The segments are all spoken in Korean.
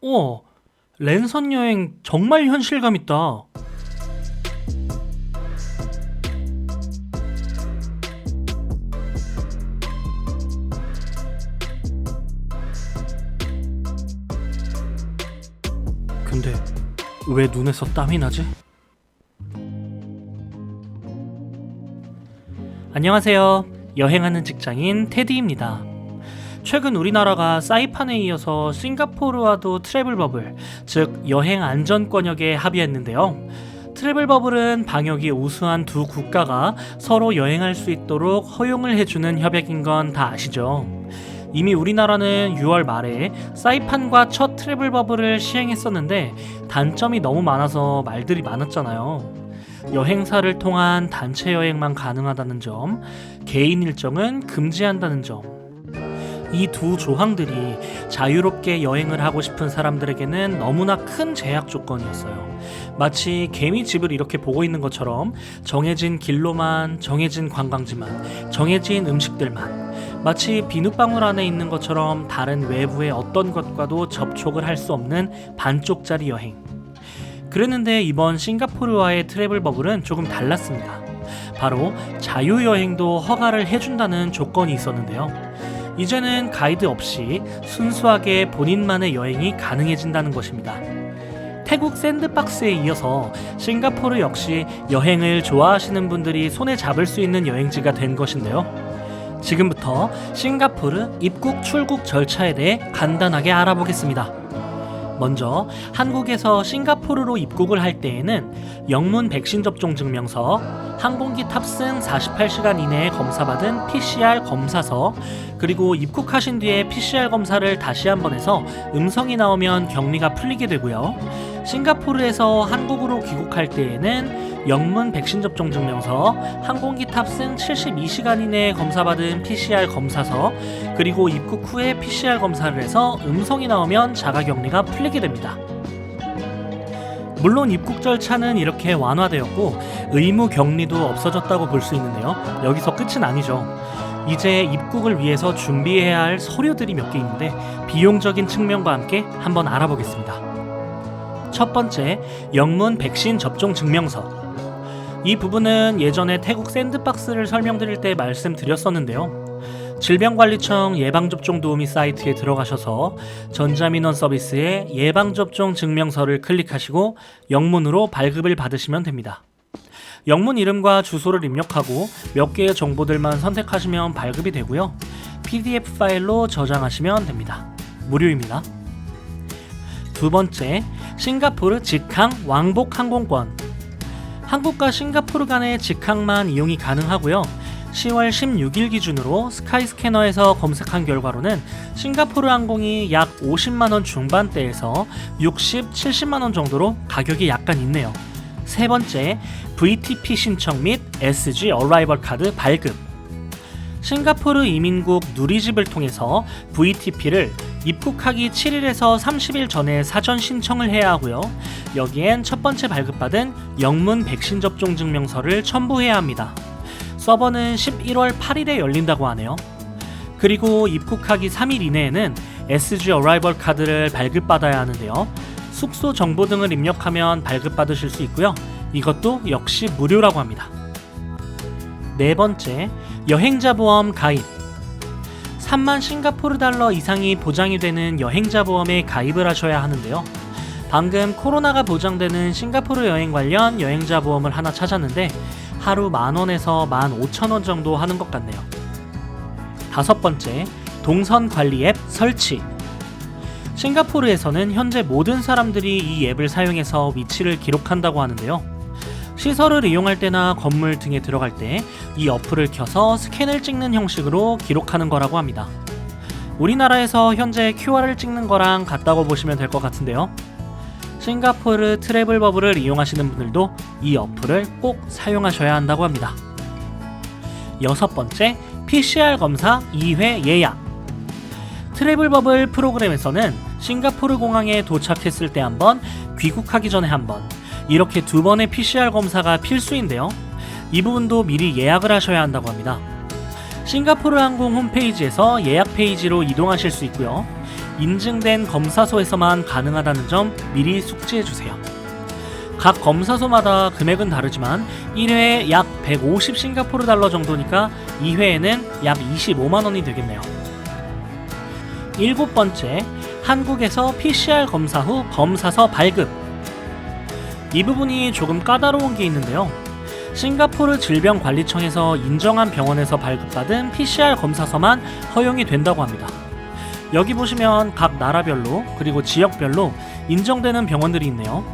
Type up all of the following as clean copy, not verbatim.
어, 랜선 여행 정말 현실감 있다. 근데 왜 눈에서 땀이 나지? 안녕하세요. 여행하는 직장인 테디입니다. 최근 우리나라가 사이판에 이어서 싱가포르와도 트래블 버블, 즉 여행 안전권역에 합의했는데요. 트래블 버블은 방역이 우수한 두 국가가 서로 여행할 수 있도록 허용을 해주는 협약인 건 다 아시죠? 이미 우리나라는 6월 말에 사이판과 첫 트래블 버블을 시행했었는데 단점이 너무 많아서 말들이 많았잖아요. 여행사를 통한 단체 여행만 가능하다는 점, 개인 일정은 금지한다는 점. 이 두 조항들이 자유롭게 여행을 하고 싶은 사람들에게는 너무나 큰 제약 조건이었어요. 마치 개미집을 이렇게 보고 있는 것처럼 정해진 길로만, 정해진 관광지만, 정해진 음식들만, 마치 비눗방울 안에 있는 것처럼 다른 외부의 어떤 것과도 접촉을 할 수 없는 반쪽짜리 여행. 그랬는데 이번 싱가포르와의 트래블 버블은 조금 달랐습니다. 바로 자유여행도 허가를 해준다는 조건이 있었는데요. 이제는 가이드 없이 순수하게 본인만의 여행이 가능해진다는 것입니다. 태국 샌드박스에 이어서 싱가포르 역시 여행을 좋아하시는 분들이 손에 잡을 수 있는 여행지가 된 것인데요. 지금부터 싱가포르 입국 출국 절차에 대해 간단하게 알아보겠습니다. 먼저 한국에서 싱가포르로 입국을 할 때에는 영문 백신 접종 증명서, 항공기 탑승 48시간 이내에 검사받은 PCR 검사서, 그리고 입국하신 뒤에 PCR 검사를 다시 한번 해서 음성이 나오면 격리가 풀리게 되고요. 싱가포르에서 한국으로 귀국할 때에는 영문 백신 접종 증명서, 항공기 탑승 72시간 이내에 검사받은 PCR 검사서, 그리고 입국 후에 PCR 검사를 해서 음성이 나오면 자가격리가 풀리게 됩니다. 물론 입국 절차는 이렇게 완화되었고 의무 격리도 없어졌다고 볼 수 있는데요. 여기서 끝은 아니죠. 이제 입국을 위해서 준비해야 할 서류들이 몇 개 있는데 비용적인 측면과 함께 한번 알아보겠습니다. 첫 번째, 영문 백신 접종 증명서. 이 부분은 예전에 태국 샌드박스를 설명드릴 때 말씀드렸었는데요. 질병관리청 예방접종 도우미 사이트에 들어가셔서 전자민원 서비스에 예방접종 증명서를 클릭하시고 영문으로 발급을 받으시면 됩니다. 영문 이름과 주소를 입력하고 몇 개의 정보들만 선택하시면 발급이 되고요. PDF 파일로 저장하시면 됩니다. 무료입니다. 두 번째, 싱가포르 직항 왕복 항공권. 한국과 싱가포르 간의 직항만 이용이 가능하고요. 10월 16일 기준으로 스카이스캐너에서 검색한 결과로는 싱가포르 항공이 약 50만원 중반대에서 60, 70만원 정도로 가격이 약간 있네요. 세 번째, VTP 신청 및 SG 어라이벌 카드 발급. 싱가포르 이민국 누리집을 통해서 VTP를 입국하기 7일에서 30일 전에 사전 신청을 해야 하고요. 여기엔 첫 번째 발급받은 영문 백신 접종 증명서를 첨부해야 합니다. 서버는 11월 8일에 열린다고 하네요. 그리고 입국하기 3일 이내에는 SG 어라이벌 카드를 발급받아야 하는데요. 숙소 정보 등을 입력하면 발급받으실 수 있고요. 이것도 역시 무료라고 합니다. 네 번째, 여행자 보험 가입. 3만 싱가포르 달러 이상이 보장이 되는 여행자 보험에 가입을 하셔야 하는데요. 방금 코로나가 보장되는 싱가포르 여행 관련 여행자 보험을 하나 찾았는데 하루 10,000원에서 15,000원 정도 하는 것 같네요. 다섯 번째, 동선 관리 앱 설치. 싱가포르에서는 현재 모든 사람들이 이 앱을 사용해서 위치를 기록한다고 하는데요. 시설을 이용할 때나 건물 등에 들어갈 때 이 어플을 켜서 스캔을 찍는 형식으로 기록하는 거라고 합니다. 우리나라에서 현재 QR을 찍는 거랑 같다고 보시면 될 것 같은데요. 싱가포르 트래블 버블을 이용하시는 분들도 이 어플을 꼭 사용하셔야 한다고 합니다. 여섯 번째, PCR 검사 2회 예약. 트래블 버블 프로그램에서는 싱가포르 공항에 도착했을 때 한 번, 귀국하기 전에 한 번, 이렇게 두 번의 PCR 검사가 필수인데요. 이 부분도 미리 예약을 하셔야 한다고 합니다. 싱가포르 항공 홈페이지에서 예약 페이지로 이동하실 수 있고요. 인증된 검사소에서만 가능하다는 점 미리 숙지해주세요. 각 검사소마다 금액은 다르지만 1회에 약 150 싱가포르 달러 정도니까 2회에는 약 25만 원이 되겠네요. 7번째, 한국에서 PCR 검사 후 검사서 발급. 이 부분이 조금 까다로운 게 있는데요. 싱가포르 질병관리청에서 인정한 병원에서 발급받은 PCR 검사서만 허용이 된다고 합니다. 여기 보시면 각 나라별로 그리고 지역별로 인정되는 병원들이 있네요.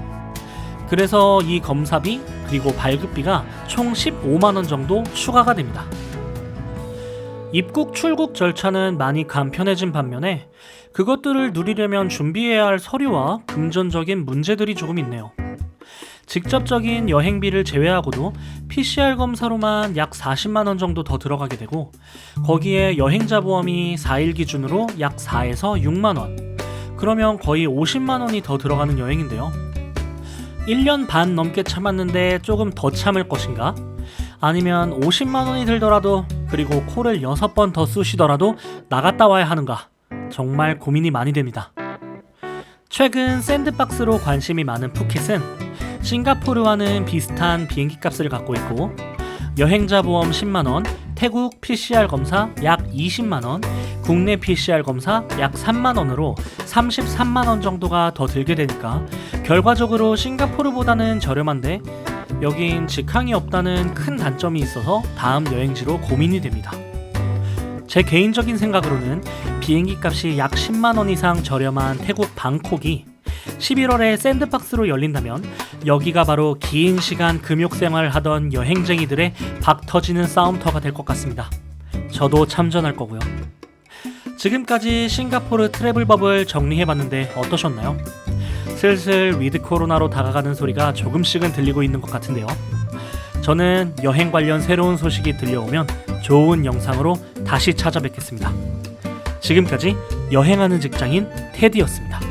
그래서 이 검사비 그리고 발급비가 총 15만 원 정도 추가가 됩니다. 입국 출국 절차는 많이 간편해진 반면에 그것들을 누리려면 준비해야 할 서류와 금전적인 문제들이 조금 있네요. 직접적인 여행비를 제외하고도 PCR 검사로만 약 40만 원 정도 더 들어가게 되고, 거기에 여행자 보험이 4일 기준으로 약 4에서 6만 원, 그러면 거의 50만 원이 더 들어가는 여행인데요. 1년 반 넘게 참았는데 조금 더 참을 것인가? 아니면 50만 원이 들더라도 그리고 코를 6번 더 쑤시더라도 나갔다 와야 하는가? 정말 고민이 많이 됩니다. 최근 샌드박스로 관심이 많은 푸켓은 싱가포르와는 비슷한 비행기 값을 갖고 있고, 여행자 보험 10만원, 태국 PCR 검사 약 20만원, 국내 PCR 검사 약 3만원으로 33만원 정도가 더 들게 되니까 결과적으로 싱가포르보다는 저렴한데, 여긴 직항이 없다는 큰 단점이 있어서 다음 여행지로 고민이 됩니다. 제 개인적인 생각으로는 비행기 값이 약 10만원 이상 저렴한 태국 방콕이 11월에 샌드박스로 열린다면 여기가 바로 긴 시간 금욕생활 하던 여행쟁이들의 박 터지는 싸움터가 될 것 같습니다. 저도 참전할 거고요. 지금까지 싱가포르 트래블 버블 정리해봤는데 어떠셨나요? 슬슬 위드 코로나로 다가가는 소리가 조금씩은 들리고 있는 것 같은데요. 저는 여행 관련 새로운 소식이 들려오면 좋은 영상으로 다시 찾아뵙겠습니다. 지금까지 여행하는 직장인 테디였습니다.